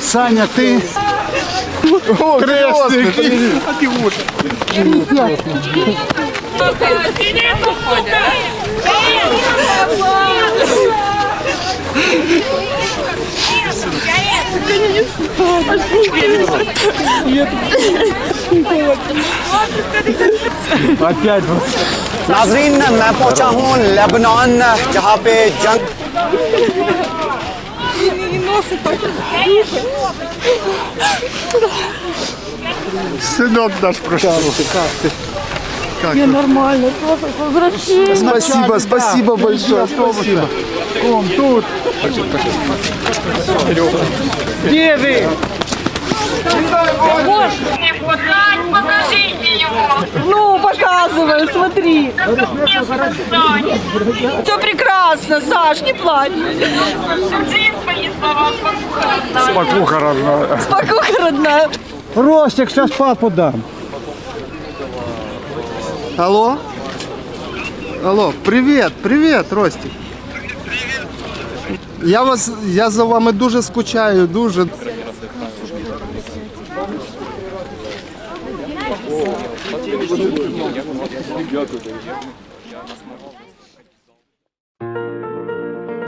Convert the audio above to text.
Саня, ты крестный. А ты вот. Опять вот. नाज़रीन मैं पहुंचा हूँ लेबनान जहाँ पे जंग Сынок наш прошел. Как ты? Как Я нормально, возвращение. Спасибо, спасибо большое. Спасибо. Ком, тут. Где вы? Покажите его! Ну, показывай, смотри. Все прекрасно, Саш, не плачь. Мои слова, Спокуха родная. Спокуха, родная. Ростик, сейчас папу дам. Алло? Алло, привет, привет, Ростик. Я за вами дуже скучаю, дуже.